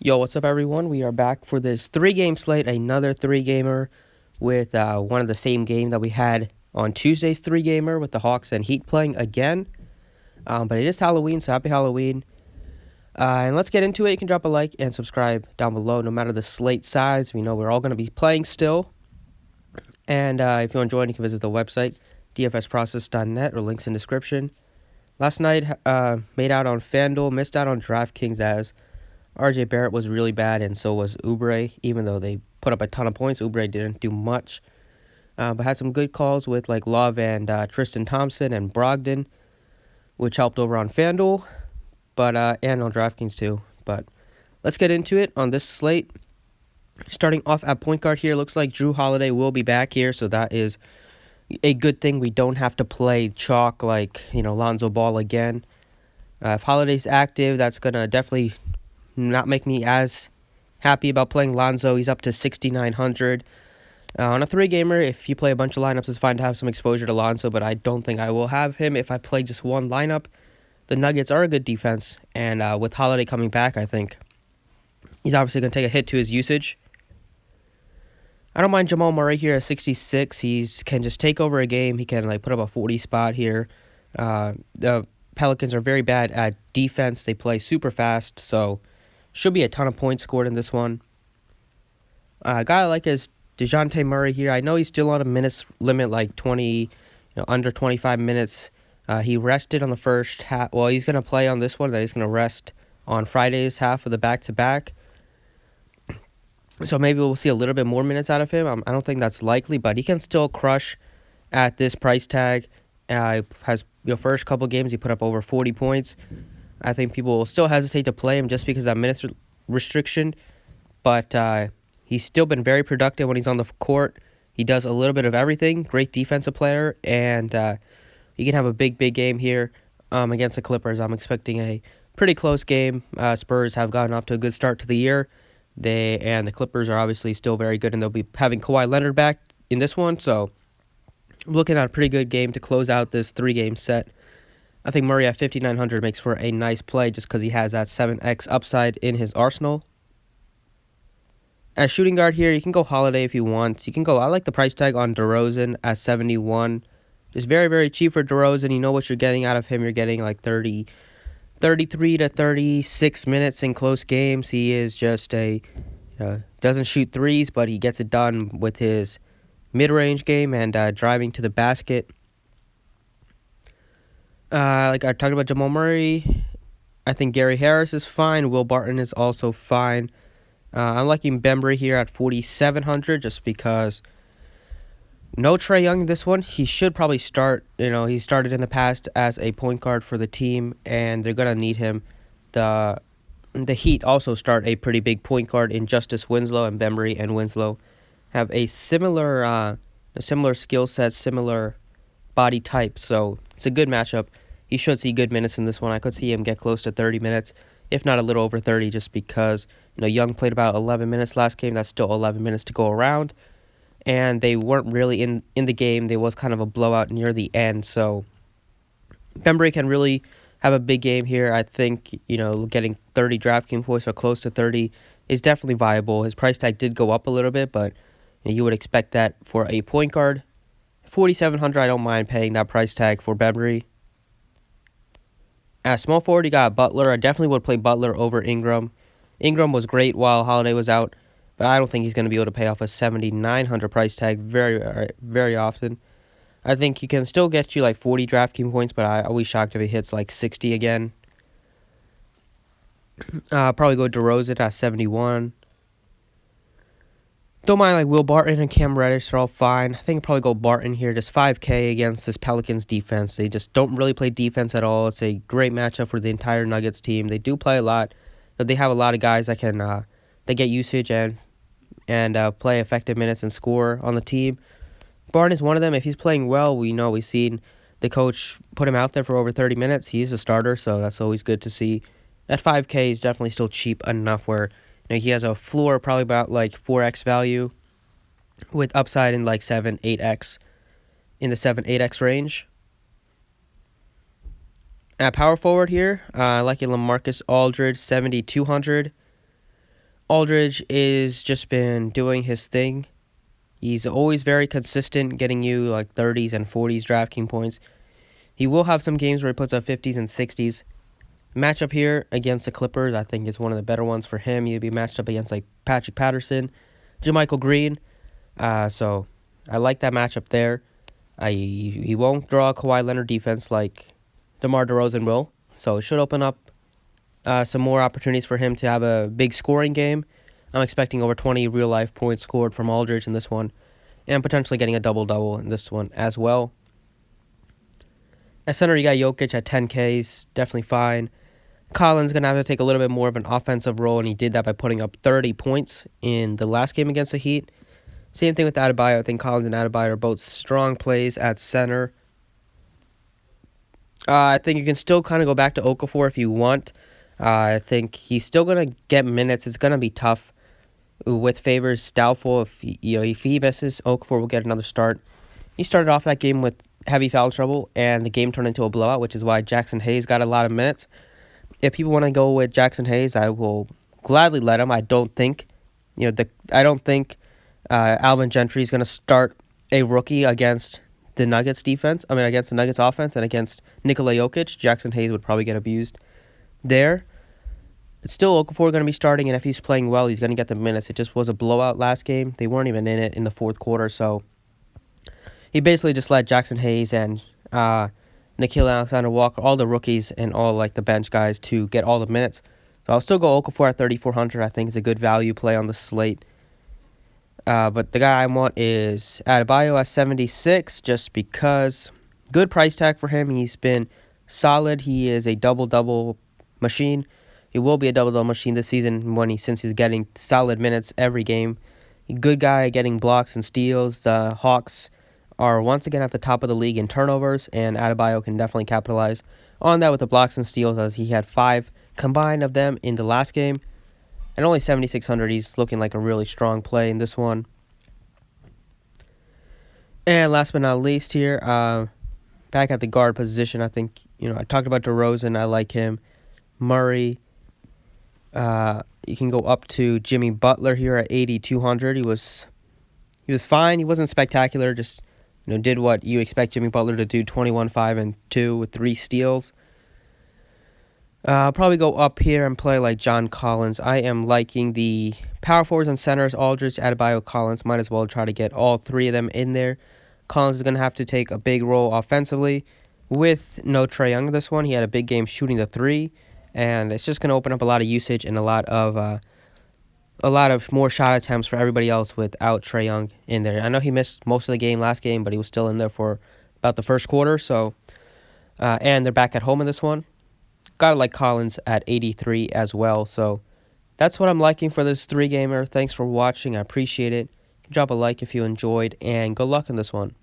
Yo, what's up, everyone? We are back for this three-game slate, another three-gamer with one of the same game that we had on Tuesday's three-gamer with the Hawks and Heat playing again. But it is Halloween, so happy Halloween. And let's get into it. You can drop a like and subscribe down below, no matter the slate size. We know we're all going to be playing still. And if you enjoyed, you can visit the website, dfsprocess.net, or links in description. Last night, made out on FanDuel, missed out on DraftKings as RJ Barrett was really bad, and so was Oubre. Even though they put up a ton of points, Oubre didn't do much. But had some good calls with like Love and Tristan Thompson and Brogdon, which helped over on FanDuel, but and on DraftKings too. But let's get into it on this slate. Starting off at point guard here, looks like Drew Holiday will be back here, so that is a good thing. We don't have to play chalk like Lonzo Ball again. If Holiday's active, that's gonna definitely not make me as happy about playing Lonzo. He's up to 6,900. On a three-gamer, if you play a bunch of lineups, it's fine to have some exposure to Lonzo, but I don't think I will have him if I play just one lineup. The Nuggets are a good defense, and with Holiday coming back, I think he's obviously going to take a hit to his usage. I don't mind Jamal Murray here at 66. He can just take over a game. He can put up a 40 spot here. The Pelicans are very bad at defense. They play super fast, so should be a ton of points scored in this one. A guy I like is DeJounte Murray here. I know he's still on a minutes limit, like 20, under 25 minutes. He rested on the first half. Well, he's going to play on this one. Then he's going to rest on Friday's half of the back-to-back. So maybe we'll see a little bit more minutes out of him. I don't think that's likely, but he can still crush at this price tag. Has first couple games he put up over 40 points. I think people will still hesitate to play him just because of that minutes restriction, but he's still been very productive when he's on the court. He does a little bit of everything. Great defensive player, and he can have a big game here against the Clippers. I'm expecting a pretty close game. Spurs have gotten off to a good start to the year. The Clippers are obviously still very good, and they'll be having Kawhi Leonard back in this one, so I'm looking at a pretty good game to close out this three-game set. I think Murray at 5,900 makes for a nice play just because he has that 7x upside in his arsenal. As shooting guard here, you can go Holiday if you want. I like the price tag on DeRozan at 71. Just very cheap for DeRozan. You know what you're getting out of him. You're getting like 33 to 36 minutes in close games. He is just doesn't shoot threes, but he gets it done with his mid-range game and driving to the basket. Like I talked about Jamal Murray, I think Gary Harris is fine. Will Barton is also fine. I'm liking Bembry here at 4,700 just because no Trae Young in this one. He should probably start. He started in the past as a point guard for the team, and they're going to need him. The Heat also start a pretty big point guard in Justice Winslow, and Bembry and Winslow have a similar skill set, similar body type, so it's a good matchup. He should see good minutes in this one. I could see him get close to 30 minutes, if not a little over 30, just because Young played about 11 minutes last game. That's still 11 minutes to go around, and they weren't really in the game. There was kind of a blowout near the end, so Bembry can really have a big game here. I think getting 30 DraftKings points or close to 30 is definitely viable. His price tag did go up a little bit, but you would expect that for a point guard. 4,700, I don't mind paying that price tag for Bembry. At small forward, you got Butler. I definitely would play Butler over Ingram. Ingram was great while Holiday was out, but I don't think he's going to be able to pay off a 7,900 price tag very often. I think he can still get you like 40 DraftKings points, but I'll be shocked if he hits like 60 again. Probably go DeRozan at 71. Don't mind like Will Barton and Cam Reddish. They're all fine. I think I'll probably go Barton here. Just 5K against this Pelicans defense. They just don't really play defense at all. It's a great matchup for the entire Nuggets team. They do play a lot, but they have a lot of guys that can they get usage and play effective minutes and score on the team. Barton is one of them. If he's playing well, we've seen the coach put him out there for over 30 minutes. He's a starter, so that's always good to see. At 5K, he's definitely still cheap enough where he has a floor probably about like 4x value with upside in like 7-8x in the 7-8x range. At power forward here, I like LaMarcus Aldridge, 7,200. Aldridge is just been doing his thing. He's always very consistent, getting you like 30s and 40s DraftKings points. He will have some games where he puts up 50s and 60s. Matchup here against the Clippers, I think, is one of the better ones for him. He'd be matched up against like Patrick Patterson, JaMychal Green. So I like that matchup there. He won't draw a Kawhi Leonard defense like DeMar DeRozan will. So it should open up some more opportunities for him to have a big scoring game. I'm expecting over 20 real-life points scored from Aldridge in this one, and potentially getting a double-double in this one as well. At center, you got Jokic at 10Ks, definitely fine. Collins going to have to take a little bit more of an offensive role, and he did that by putting up 30 points in the last game against the Heat. Same thing with Adebayo. I think Collins and Adebayo are both strong plays at center. I think you can still kind of go back to Okafor if you want. I think he's still going to get minutes. It's going to be tough with Favors doubtful. If he misses, Okafor will get another start. He started off that game with heavy foul trouble, and the game turned into a blowout, which is why Jackson Hayes got a lot of minutes. If people want to go with Jackson Hayes, I will gladly let him. I don't think Alvin Gentry is going to start a rookie against the Nuggets defense. Against the Nuggets offense and against Nikola Jokic. Jackson Hayes would probably get abused there. It's still Okafor going to be starting, and if he's playing well, he's going to get the minutes. It just was a blowout last game. They weren't even in it in the fourth quarter, so he basically just let Jackson Hayes and Nickeil Alexander-Walker, all the rookies and all like the bench guys, to get all the minutes. So I'll still go Okafor at 3,400. I think is a good value play on the slate. But the guy I want is Adebayo at 76, just because good price tag for him. He's been solid. He is a double-double machine. He will be a double-double machine this season since he's getting solid minutes every game. Good guy getting blocks and steals. The Hawks are once again at the top of the league in turnovers, and Adebayo can definitely capitalize on that with the blocks and steals, as he had 5 combined of them in the last game. And only 7,600, he's looking like a really strong play in this one. And last but not least here, back at the guard position, I think, I talked about DeRozan. I like him. Murray. You can go up to Jimmy Butler here at 8,200. He was fine. He wasn't spectacular. Just did what you expect Jimmy Butler to do: 21, 5, and 2 with 3 steals. I'll probably go up here and play like John Collins. I am liking the power forwards and centers: Aldridge, Adebayo, Collins. Might as well try to get all 3 of them in there. Collins is going to have to take a big role offensively with no Trae Young this one. He had a big game shooting the 3. And it's just going to open up a lot of usage and a lot of more shot attempts for everybody else without Trae Young in there. I know he missed most of the game last game, but he was still in there for about the first quarter. So, and they're back at home in this one. Gotta like Collins at 83 as well. So that's what I'm liking for this 3-gamer. Thanks for watching. I appreciate it. Drop a like if you enjoyed, and good luck in this one.